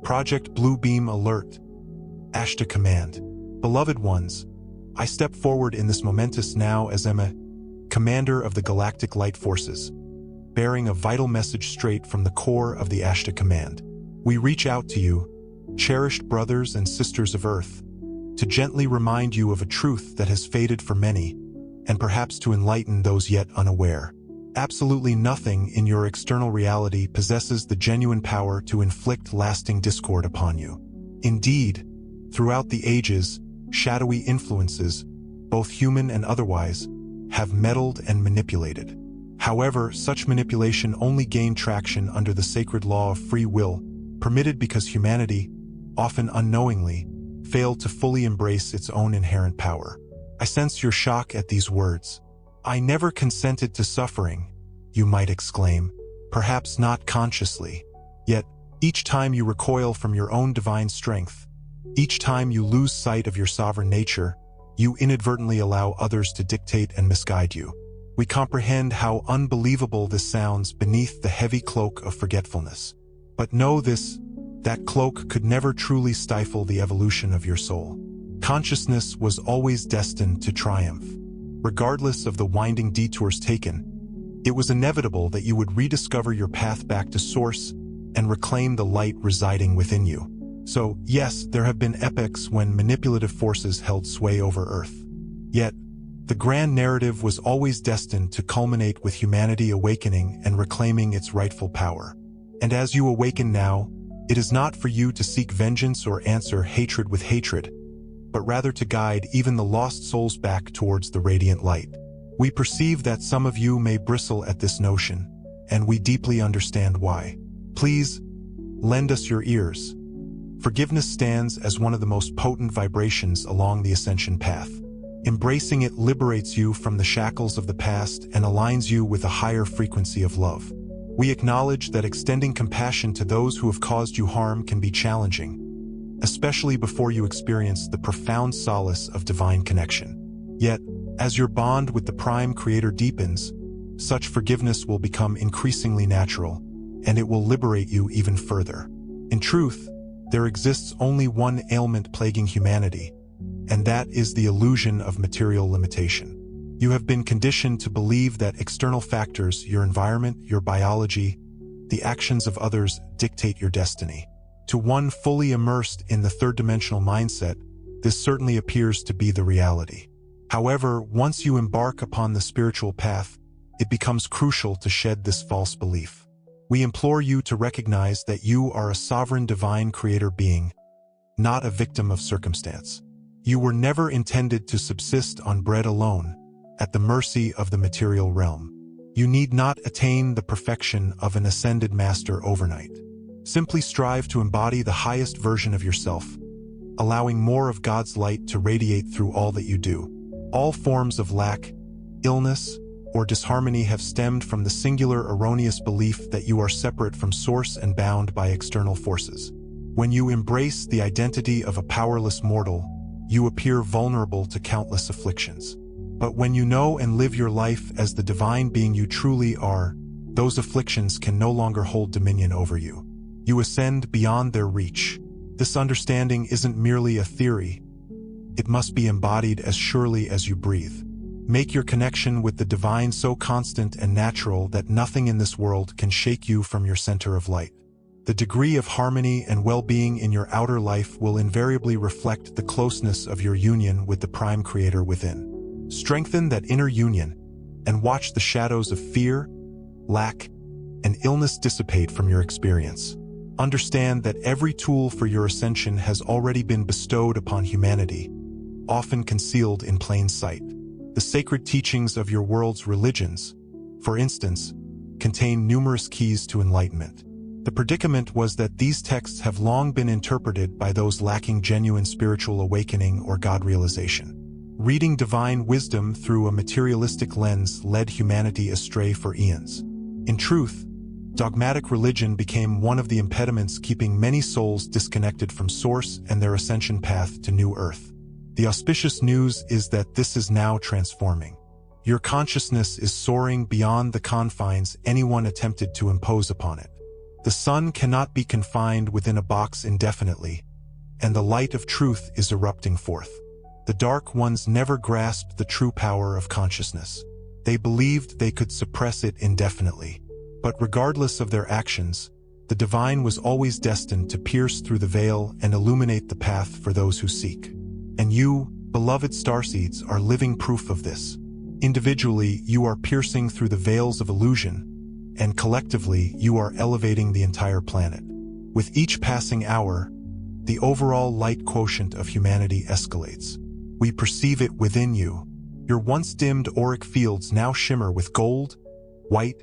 Project Blue Beam Alert. Ashtar Command. Beloved ones, I step forward in this momentous now as Emma, commander of the Galactic Light Forces, bearing a vital message straight from the core of the Ashtar Command. We reach out to you, cherished brothers and sisters of Earth, to gently remind you of a truth that has faded for many, and perhaps to enlighten those yet unaware. Absolutely nothing in your external reality possesses the genuine power to inflict lasting discord upon you. Indeed, throughout the ages, shadowy influences, both human and otherwise, have meddled and manipulated. However, such manipulation only gained traction under the sacred law of free will, permitted because humanity, often unknowingly, failed to fully embrace its own inherent power. I sense your shock at these words. I never consented to suffering, you might exclaim, perhaps not consciously. Yet, each time you recoil from your own divine strength, each time you lose sight of your sovereign nature, you inadvertently allow others to dictate and misguide you. We comprehend how unbelievable this sounds beneath the heavy cloak of forgetfulness. But know this, that cloak could never truly stifle the evolution of your soul. Consciousness was always destined to triumph. Regardless of the winding detours taken, it was inevitable that you would rediscover your path back to source and reclaim the light residing within you. So, yes, there have been epochs when manipulative forces held sway over Earth. Yet, the grand narrative was always destined to culminate with humanity awakening and reclaiming its rightful power. And as you awaken now, it is not for you to seek vengeance or answer hatred with hatred, but rather to guide even the lost souls back towards the radiant light. We perceive that some of you may bristle at this notion, and we deeply understand why. Please, lend us your ears. Forgiveness stands as one of the most potent vibrations along the ascension path. Embracing it liberates you from the shackles of the past and aligns you with a higher frequency of love. We acknowledge that extending compassion to those who have caused you harm can be challenging, especially before you experience the profound solace of divine connection. Yet, as your bond with the Prime Creator deepens, such forgiveness will become increasingly natural, and it will liberate you even further. In truth, there exists only one ailment plaguing humanity, and that is the illusion of material limitation. You have been conditioned to believe that external factors, your environment, your biology, the actions of others, dictate your destiny. To one fully immersed in the third-dimensional mindset, this certainly appears to be the reality. However, once you embark upon the spiritual path, it becomes crucial to shed this false belief. We implore you to recognize that you are a sovereign divine creator being, not a victim of circumstance. You were never intended to subsist on bread alone, at the mercy of the material realm. You need not attain the perfection of an ascended master overnight. Simply strive to embody the highest version of yourself, allowing more of God's light to radiate through all that you do. All forms of lack, illness, or disharmony have stemmed from the singular erroneous belief that you are separate from source and bound by external forces. When you embrace the identity of a powerless mortal, you appear vulnerable to countless afflictions. But when you know and live your life as the divine being you truly are, those afflictions can no longer hold dominion over you. You ascend beyond their reach. This understanding isn't merely a theory. It must be embodied as surely as you breathe. Make your connection with the divine so constant and natural that nothing in this world can shake you from your center of light. The degree of harmony and well-being in your outer life will invariably reflect the closeness of your union with the Prime Creator within. Strengthen that inner union and watch the shadows of fear, lack, and illness dissipate from your experience. Understand that every tool for your ascension has already been bestowed upon humanity, often concealed in plain sight. The sacred teachings of your world's religions, for instance, contain numerous keys to enlightenment. The predicament was that these texts have long been interpreted by those lacking genuine spiritual awakening or God realization. Reading divine wisdom through a materialistic lens led humanity astray for eons. In truth, dogmatic religion became one of the impediments keeping many souls disconnected from Source and their ascension path to New Earth. The auspicious news is that this is now transforming. Your consciousness is soaring beyond the confines anyone attempted to impose upon it. The sun cannot be confined within a box indefinitely, and the light of truth is erupting forth. The dark ones never grasped the true power of consciousness. They believed they could suppress it indefinitely. But regardless of their actions, the divine was always destined to pierce through the veil and illuminate the path for those who seek. And you, beloved starseeds, are living proof of this. Individually, you are piercing through the veils of illusion, and collectively, you are elevating the entire planet. With each passing hour, the overall light quotient of humanity escalates. We perceive it within you. Your once dimmed auric fields now shimmer with gold, white,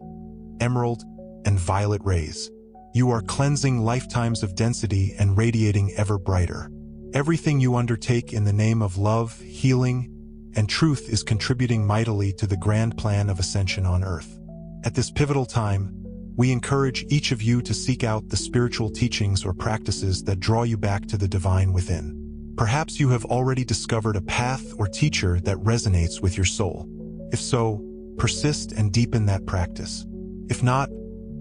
emerald, and violet rays. You are cleansing lifetimes of density and radiating ever brighter. Everything you undertake in the name of love, healing, and truth is contributing mightily to the grand plan of ascension on Earth. At this pivotal time, we encourage each of you to seek out the spiritual teachings or practices that draw you back to the divine within. Perhaps you have already discovered a path or teacher that resonates with your soul. If so, persist and deepen that practice. If not,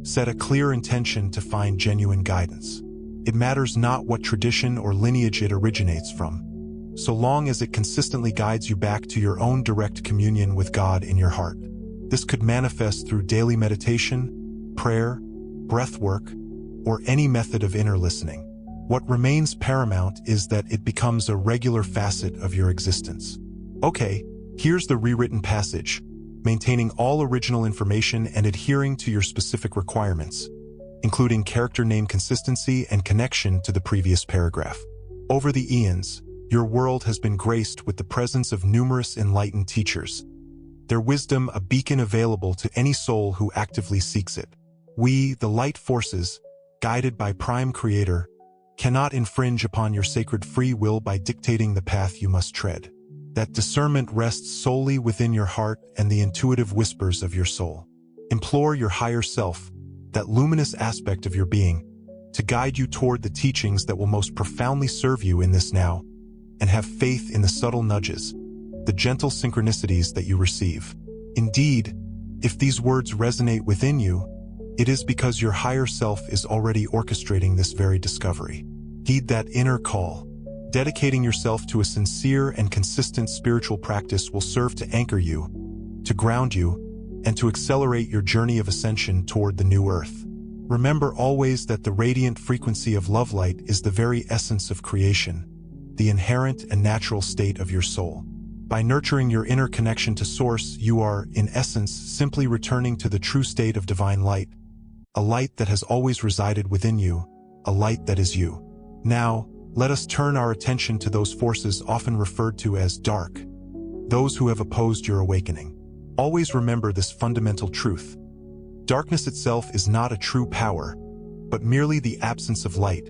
set a clear intention to find genuine guidance. It matters not what tradition or lineage it originates from, so long as it consistently guides you back to your own direct communion with God in your heart. This could manifest through daily meditation, prayer, breath work, or any method of inner listening. What remains paramount is that it becomes a regular facet of your existence. Okay, here's the rewritten passage, maintaining all original information and adhering to your specific requirements, including character name consistency and connection to the previous paragraph. Over the eons, your world has been graced with the presence of numerous enlightened teachers, their wisdom a beacon available to any soul who actively seeks it. We, the light forces, guided by Prime Creator, cannot infringe upon your sacred free will by dictating the path you must tread. That discernment rests solely within your heart and the intuitive whispers of your soul. Implore your higher self, that luminous aspect of your being, to guide you toward the teachings that will most profoundly serve you in this now, and have faith in the subtle nudges, the gentle synchronicities that you receive. Indeed, if these words resonate within you, it is because your higher self is already orchestrating this very discovery. Heed that inner call. Dedicating yourself to a sincere and consistent spiritual practice will serve to anchor you, to ground you, and to accelerate your journey of ascension toward the new earth. Remember always that the radiant frequency of love light is the very essence of creation, the inherent and natural state of your soul. By nurturing your inner connection to Source, you are, in essence, simply returning to the true state of divine light, a light that has always resided within you, a light that is you. Now, let us turn our attention to those forces often referred to as dark, those who have opposed your awakening. Always remember this fundamental truth. Darkness itself is not a true power, but merely the absence of light,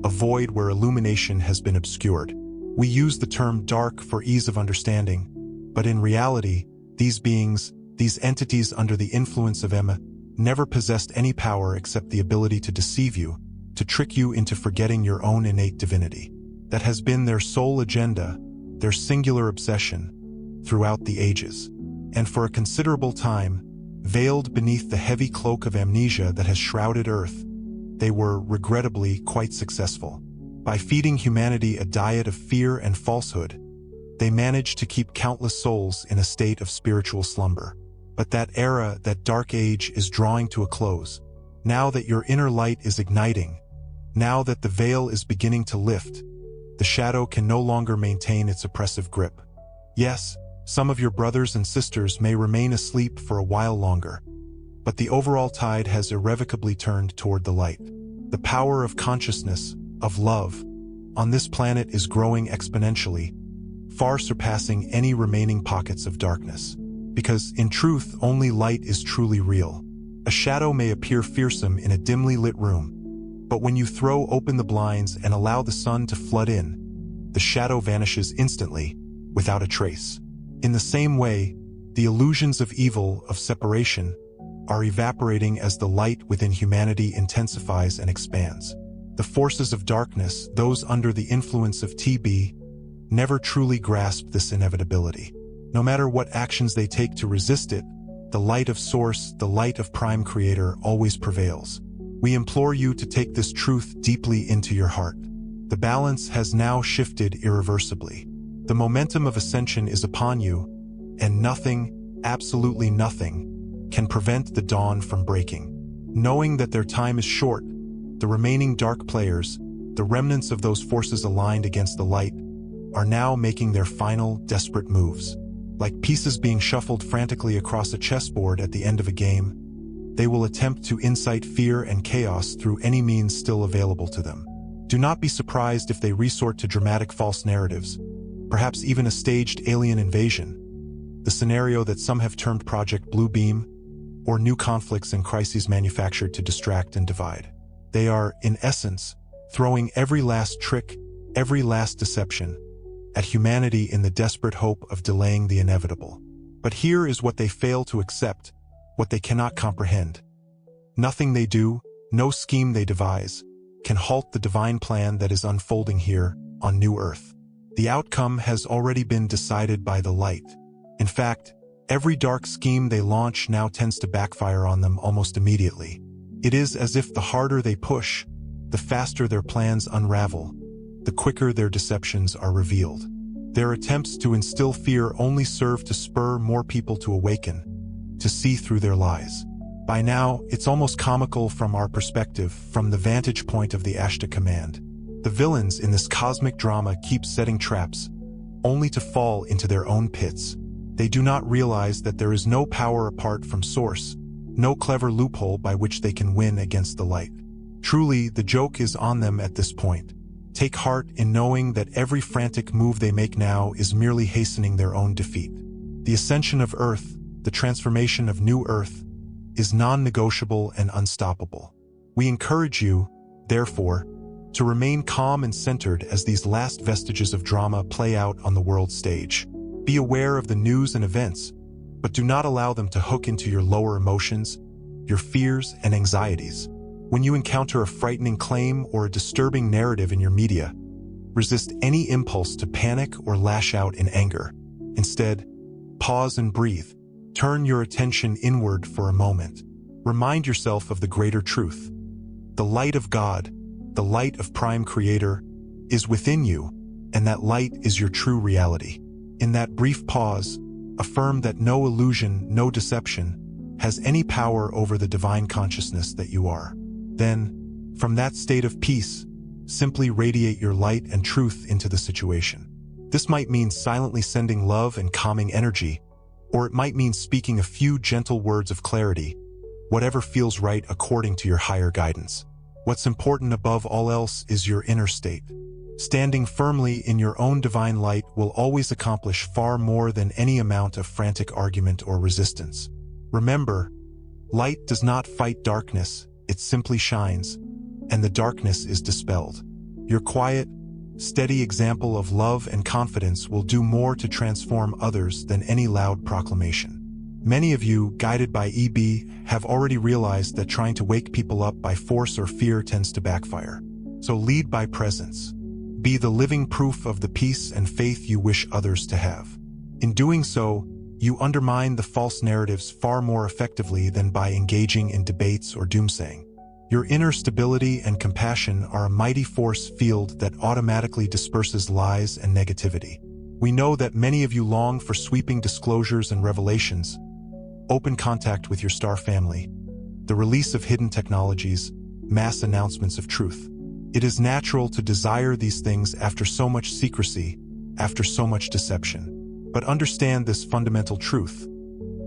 a void where illumination has been obscured. We use the term dark for ease of understanding, but in reality, these beings, these entities under the influence of Emma, never possessed any power except the ability to deceive you, to trick you into forgetting your own innate divinity. That has been their sole agenda, their singular obsession, throughout the ages. And for a considerable time, veiled beneath the heavy cloak of amnesia that has shrouded Earth, they were, regrettably, quite successful. By feeding humanity a diet of fear and falsehood, they managed to keep countless souls in a state of spiritual slumber. But that era, that dark age, is drawing to a close. Now that your inner light is igniting, now that the veil is beginning to lift, the shadow can no longer maintain its oppressive grip. Yes, some of your brothers and sisters may remain asleep for a while longer, but the overall tide has irrevocably turned toward the light. The power of consciousness, of love, on this planet is growing exponentially, far surpassing any remaining pockets of darkness. Because, in truth, only light is truly real. A shadow may appear fearsome in a dimly lit room, but when you throw open the blinds and allow the sun to flood in, the shadow vanishes instantly, without a trace. In the same way, the illusions of evil, of separation, are evaporating as the light within humanity intensifies and expands. The forces of darkness, those under the influence of TB, never truly grasp this inevitability. No matter what actions they take to resist it, the light of Source, the light of Prime Creator, always prevails. We implore you to take this truth deeply into your heart. The balance has now shifted irreversibly. The momentum of ascension is upon you, and nothing, absolutely nothing, can prevent the dawn from breaking. Knowing that their time is short, the remaining dark players, the remnants of those forces aligned against the light, are now making their final, desperate moves. Like pieces being shuffled frantically across a chessboard at the end of a game, they will attempt to incite fear and chaos through any means still available to them. Do not be surprised if they resort to dramatic false narratives, perhaps even a staged alien invasion, the scenario that some have termed Project Bluebeam, or new conflicts and crises manufactured to distract and divide. They are, in essence, throwing every last trick, every last deception, at humanity in the desperate hope of delaying the inevitable. But here is what they fail to accept, what they cannot comprehend. Nothing they do, no scheme they devise, can halt the divine plan that is unfolding here on New Earth. The outcome has already been decided by the light. In fact, every dark scheme they launch now tends to backfire on them almost immediately. It is as if the harder they push, the faster their plans unravel, the quicker their deceptions are revealed. Their attempts to instill fear only serve to spur more people to awaken, to see through their lies. By now, it's almost comical from our perspective, from the vantage point of the Ashtar command. The villains in this cosmic drama keep setting traps, only to fall into their own pits. They do not realize that there is no power apart from Source, no clever loophole by which they can win against the light. Truly, the joke is on them at this point. Take heart in knowing that every frantic move they make now is merely hastening their own defeat. The ascension of Earth, the transformation of New Earth, is non-negotiable and unstoppable. We encourage you, therefore, to remain calm and centered as these last vestiges of drama play out on the world stage. Be aware of the news and events, but do not allow them to hook into your lower emotions, your fears and anxieties. When you encounter a frightening claim or a disturbing narrative in your media, resist any impulse to panic or lash out in anger. Instead, pause and breathe. Turn your attention inward for a moment. Remind yourself of the greater truth. The light of God, the light of Prime Creator, is within you, and that light is your true reality. In that brief pause, affirm that no illusion, no deception, has any power over the divine consciousness that you are. Then, from that state of peace, simply radiate your light and truth into the situation. This might mean silently sending love and calming energy, or it might mean speaking a few gentle words of clarity, whatever feels right according to your higher guidance. What's important above all else is your inner state. Standing firmly in your own divine light will always accomplish far more than any amount of frantic argument or resistance. Remember, light does not fight darkness, it simply shines, and the darkness is dispelled. Your quiet, steady example of love and confidence will do more to transform others than any loud proclamation. Many of you, guided by EB, have already realized that trying to wake people up by force or fear tends to backfire. So lead by presence. Be the living proof of the peace and faith you wish others to have. In doing so, you undermine the false narratives far more effectively than by engaging in debates or doomsaying. Your inner stability and compassion are a mighty force field that automatically disperses lies and negativity. We know that many of you long for sweeping disclosures and revelations, open contact with your star family, the release of hidden technologies, mass announcements of truth. It is natural to desire these things after so much secrecy, after so much deception. But understand this fundamental truth.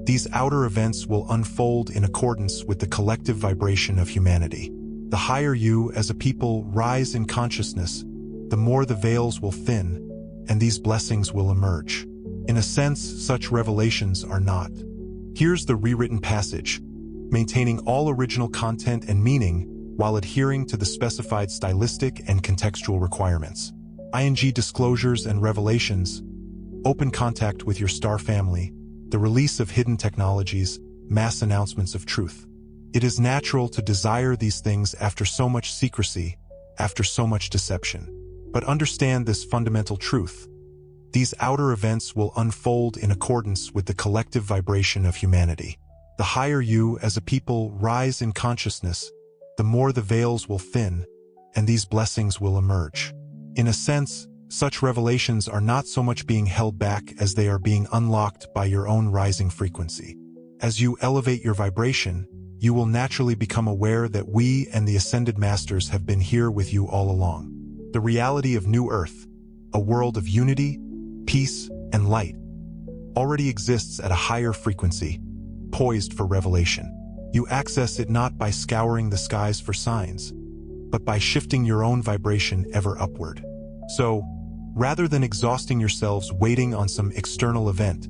These outer events will unfold in accordance with the collective vibration of humanity. The higher you, as a people, rise in consciousness, the more the veils will thin, and these blessings will emerge. In a sense, such revelations are not. Here's the rewritten passage, maintaining all original content and meaning while adhering to the specified stylistic and contextual requirements. ING disclosures and revelations, open contact with your star family, the release of hidden technologies, mass announcements of truth. It is natural to desire these things after so much secrecy, after so much deception. But understand this fundamental truth. These outer events will unfold in accordance with the collective vibration of humanity. The higher you, as a people, rise in consciousness, the more the veils will thin, and these blessings will emerge. In a sense, such revelations are not so much being held back as they are being unlocked by your own rising frequency. As you elevate your vibration, you will naturally become aware that we and the Ascended Masters have been here with you all along. The reality of New Earth, a world of unity, peace, and light, already exists at a higher frequency, poised for revelation. You access it not by scouring the skies for signs, but by shifting your own vibration ever upward. So, rather than exhausting yourselves waiting on some external event,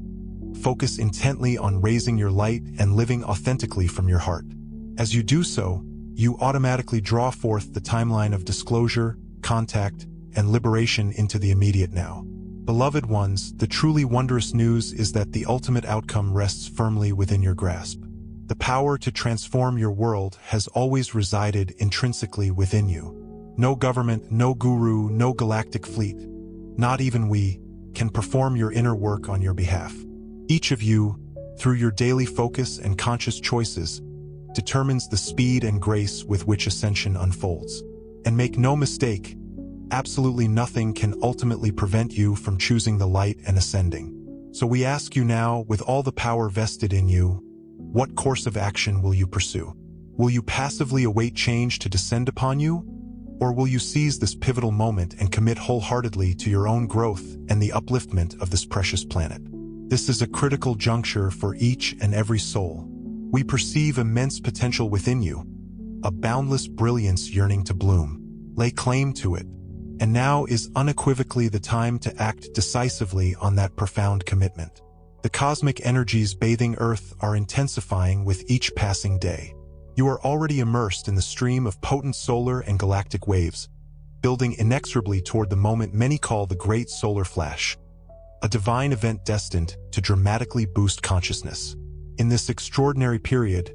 focus intently on raising your light and living authentically from your heart. As you do so, you automatically draw forth the timeline of disclosure, contact, and liberation into the immediate now. Beloved ones, the truly wondrous news is that the ultimate outcome rests firmly within your grasp. The power to transform your world has always resided intrinsically within you. No government, no guru, no galactic fleet, not even we, can perform your inner work on your behalf. Each of you, through your daily focus and conscious choices, determines the speed and grace with which ascension unfolds. And make no mistake, absolutely nothing can ultimately prevent you from choosing the light and ascending. So we ask you now, with all the power vested in you, what course of action will you pursue? Will you passively await change to descend upon you? Or will you seize this pivotal moment and commit wholeheartedly to your own growth and the upliftment of this precious planet? This is a critical juncture for each and every soul. We perceive immense potential within you, a boundless brilliance yearning to bloom. Lay claim to it, and now is unequivocally the time to act decisively on that profound commitment. The cosmic energies bathing Earth are intensifying with each passing day. You are already immersed in the stream of potent solar and galactic waves, building inexorably toward the moment many call the Great Solar Flash, a divine event destined to dramatically boost consciousness. In this extraordinary period,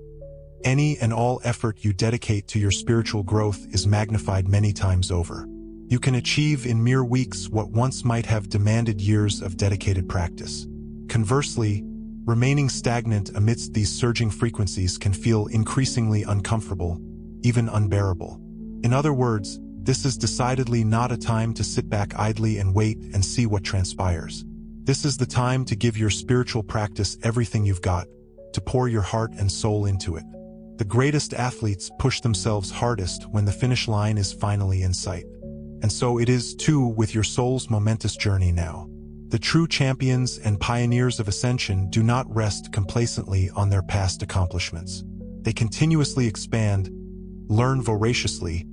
any and all effort you dedicate to your spiritual growth is magnified many times over. You can achieve in mere weeks what once might have demanded years of dedicated practice. Conversely, remaining stagnant amidst these surging frequencies can feel increasingly uncomfortable, even unbearable. In other words, this is decidedly not a time to sit back idly and wait and see what transpires. This is the time to give your spiritual practice everything you've got, to pour your heart and soul into it. The greatest athletes push themselves hardest when the finish line is finally in sight. And so it is too with your soul's momentous journey now. The true champions and pioneers of ascension do not rest complacently on their past accomplishments. They continuously expand, learn voraciously,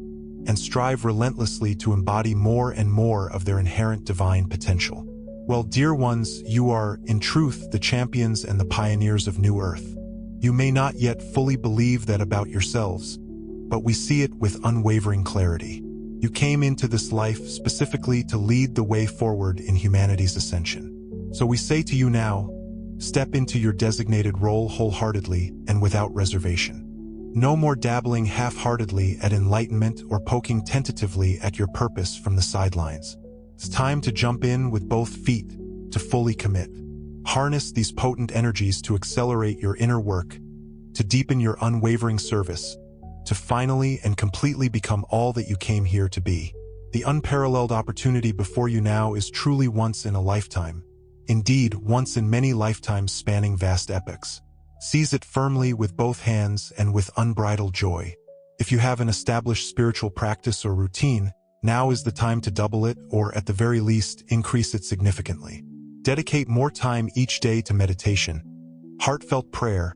and strive relentlessly to embody more and more of their inherent divine potential. Well, dear ones, you are, in truth, the champions and the pioneers of New Earth. You may not yet fully believe that about yourselves, but we see it with unwavering clarity. You came into this life specifically to lead the way forward in humanity's ascension. So we say to you now, step into your designated role wholeheartedly and without reservation. No more dabbling half-heartedly at enlightenment or poking tentatively at your purpose from the sidelines. It's time to jump in with both feet, to fully commit. Harness these potent energies to accelerate your inner work, to deepen your unwavering service, to finally and completely become all that you came here to be. The unparalleled opportunity before you now is truly once in a lifetime. Indeed, once in many lifetimes spanning vast epochs. Seize it firmly with both hands and with unbridled joy. If you have an established spiritual practice or routine, now is the time to double it, or at the very least, increase it significantly. Dedicate more time each day to meditation, heartfelt prayer,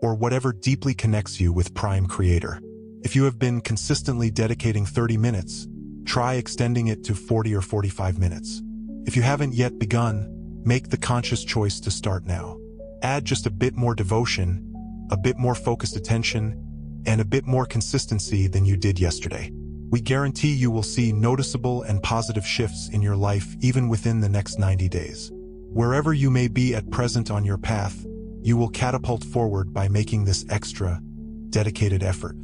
or whatever deeply connects you with Prime Creator. If you have been consistently dedicating 30 minutes, try extending it to 40 or 45 minutes. If you haven't yet begun, make the conscious choice to start now. Add just a bit more devotion, a bit more focused attention, and a bit more consistency than you did yesterday. We guarantee you will see noticeable and positive shifts in your life even within the next 90 days. Wherever you may be at present on your path, you will catapult forward by making this extra, dedicated effort.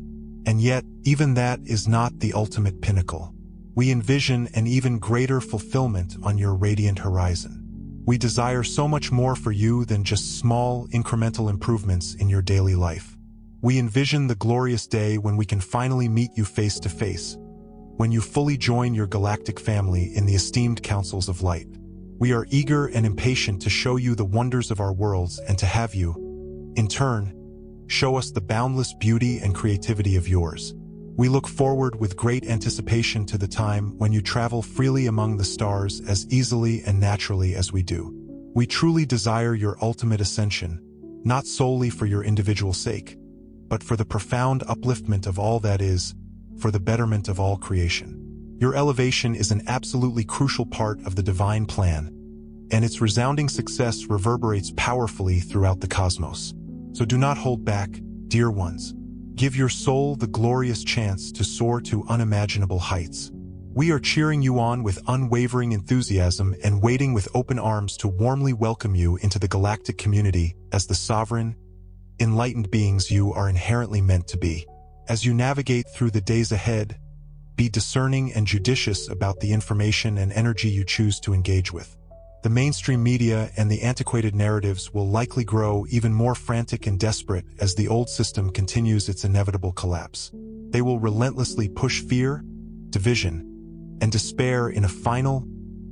And yet, even that is not the ultimate pinnacle. We envision an even greater fulfillment on your radiant horizon. We desire so much more for you than just small, incremental improvements in your daily life. We envision the glorious day when we can finally meet you face to face, when you fully join your galactic family in the esteemed councils of light. We are eager and impatient to show you the wonders of our worlds and to have you, in turn, show us the boundless beauty and creativity of yours. We look forward with great anticipation to the time when you travel freely among the stars as easily and naturally as we do. We truly desire your ultimate ascension, not solely for your individual sake, but for the profound upliftment of all that is, for the betterment of all creation. Your elevation is an absolutely crucial part of the divine plan, and its resounding success reverberates powerfully throughout the cosmos. So do not hold back, dear ones. Give your soul the glorious chance to soar to unimaginable heights. We are cheering you on with unwavering enthusiasm and waiting with open arms to warmly welcome you into the galactic community as the sovereign, enlightened beings you are inherently meant to be. As you navigate through the days ahead, be discerning and judicious about the information and energy you choose to engage with. The mainstream media and the antiquated narratives will likely grow even more frantic and desperate as the old system continues its inevitable collapse. They will relentlessly push fear, division, and despair in a final,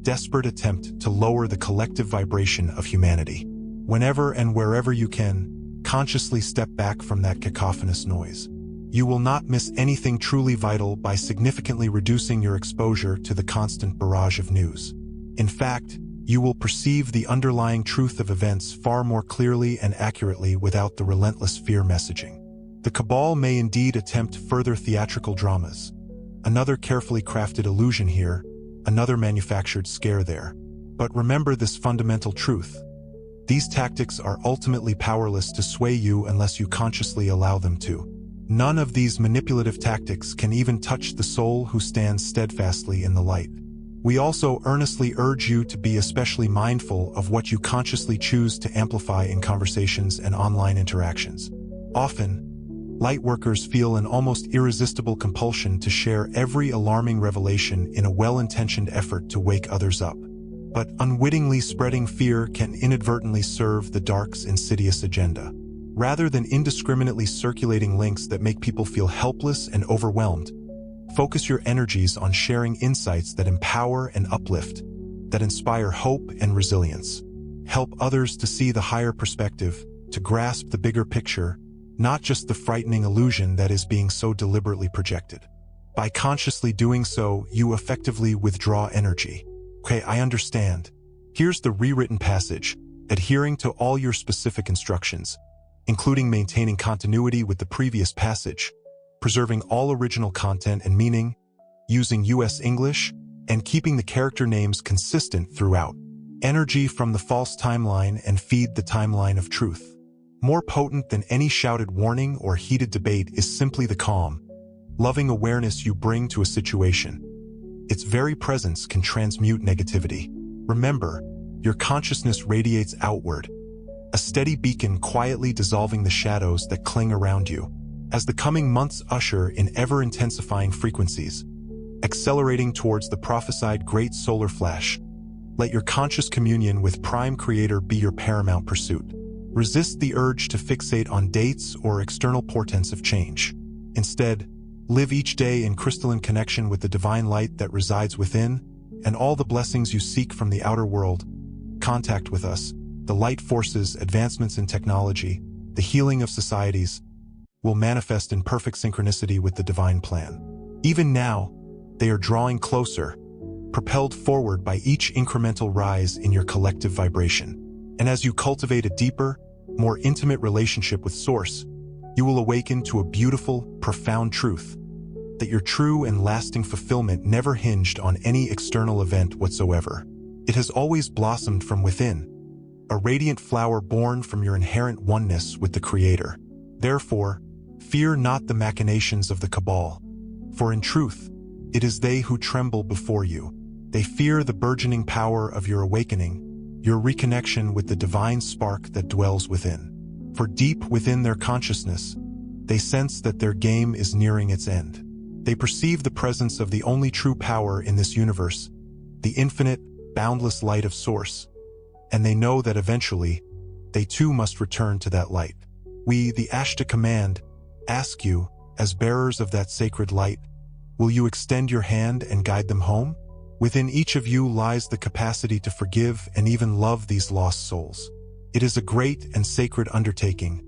desperate attempt to lower the collective vibration of humanity. Whenever and wherever you can, consciously step back from that cacophonous noise. You will not miss anything truly vital by significantly reducing your exposure to the constant barrage of news. In fact, you will perceive the underlying truth of events far more clearly and accurately without the relentless fear messaging. The cabal may indeed attempt further theatrical dramas, another carefully crafted illusion here, another manufactured scare there. But remember this fundamental truth. These tactics are ultimately powerless to sway you unless you consciously allow them to. None of these manipulative tactics can even touch the soul who stands steadfastly in the light. We also earnestly urge you to be especially mindful of what you consciously choose to amplify in conversations and online interactions. Often, lightworkers feel an almost irresistible compulsion to share every alarming revelation in a well-intentioned effort to wake others up. But unwittingly spreading fear can inadvertently serve the dark's insidious agenda. Rather than indiscriminately circulating links that make people feel helpless and overwhelmed, focus your energies on sharing insights that empower and uplift, that inspire hope and resilience. Help others to see the higher perspective, to grasp the bigger picture, not just the frightening illusion that is being so deliberately projected. By consciously doing so, you effectively withdraw energy. Okay, I understand. Here's the rewritten passage, adhering to all your specific instructions, including maintaining continuity with the previous passage, preserving all original content and meaning, using US English, and keeping the character names consistent throughout. Energy from the false timeline and feed the timeline of truth. More potent than any shouted warning or heated debate is simply the calm, loving awareness you bring to a situation. Its very presence can transmute negativity. Remember, your consciousness radiates outward, a steady beacon quietly dissolving the shadows that cling around you. As the coming months usher in ever-intensifying frequencies, accelerating towards the prophesied great solar flash, let your conscious communion with Prime Creator be your paramount pursuit. Resist the urge to fixate on dates or external portents of change. Instead, live each day in crystalline connection with the divine light that resides within, and all the blessings you seek from the outer world. Contact with us, the light forces, advancements in technology, the healing of societies, will manifest in perfect synchronicity with the divine plan. Even now, they are drawing closer, propelled forward by each incremental rise in your collective vibration. And as you cultivate a deeper, more intimate relationship with Source, you will awaken to a beautiful, profound truth, that your true and lasting fulfillment never hinged on any external event whatsoever. It has always blossomed from within, a radiant flower born from your inherent oneness with the Creator. Therefore, fear not the machinations of the cabal, for in truth, it is they who tremble before you. They fear the burgeoning power of your awakening, your reconnection with the divine spark that dwells within. For deep within their consciousness, they sense that their game is nearing its end. They perceive the presence of the only true power in this universe, the infinite, boundless light of Source, and they know that eventually, they too must return to that light. We, the Ashtar Command, ask you, as bearers of that sacred light, will you extend your hand and guide them home? Within each of you lies the capacity to forgive and even love these lost souls. It is a great and sacred undertaking,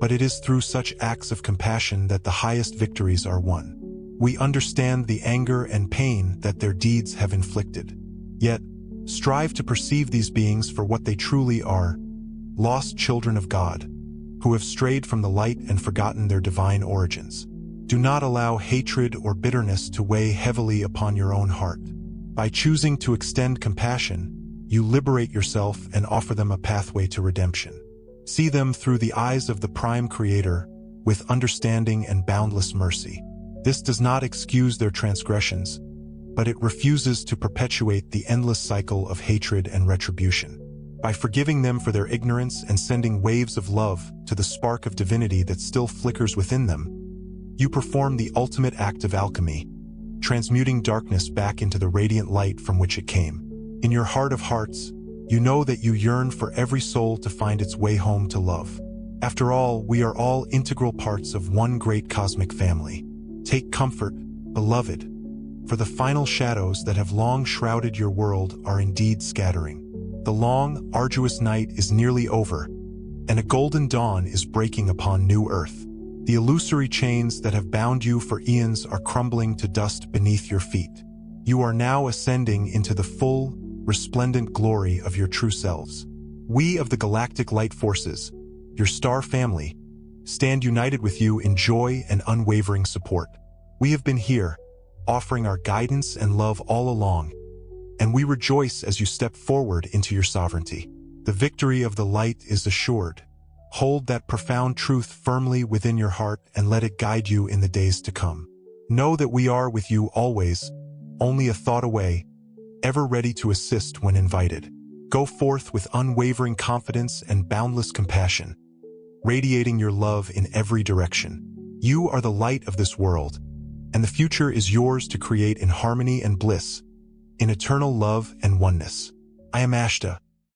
but it is through such acts of compassion that the highest victories are won. We understand the anger and pain that their deeds have inflicted. Yet, strive to perceive these beings for what they truly are, lost children of God, who have strayed from the light and forgotten their divine origins. Do not allow hatred or bitterness to weigh heavily upon your own heart. By choosing to extend compassion, you liberate yourself and offer them a pathway to redemption. See them through the eyes of the Prime Creator, with understanding and boundless mercy. This does not excuse their transgressions, but it refuses to perpetuate the endless cycle of hatred and retribution. By forgiving them for their ignorance and sending waves of love to the spark of divinity that still flickers within them, you perform the ultimate act of alchemy, transmuting darkness back into the radiant light from which it came. In your heart of hearts, you know that you yearn for every soul to find its way home to love. After all, we are all integral parts of one great cosmic family. Take comfort, beloved, for the final shadows that have long shrouded your world are indeed scattering. The long, arduous night is nearly over, and a golden dawn is breaking upon new earth. The illusory chains that have bound you for eons are crumbling to dust beneath your feet. You are now ascending into the full, resplendent glory of your true selves. We of the Galactic Light Forces, your star family, stand united with you in joy and unwavering support. We have been here, offering our guidance and love all along, and we rejoice as you step forward into your sovereignty. The victory of the light is assured. Hold that profound truth firmly within your heart and let it guide you in the days to come. Know that we are with you always, only a thought away, ever ready to assist when invited. Go forth with unwavering confidence and boundless compassion, radiating your love in every direction. You are the light of this world, and the future is yours to create in harmony and bliss, in eternal love and oneness. I am Ashtar,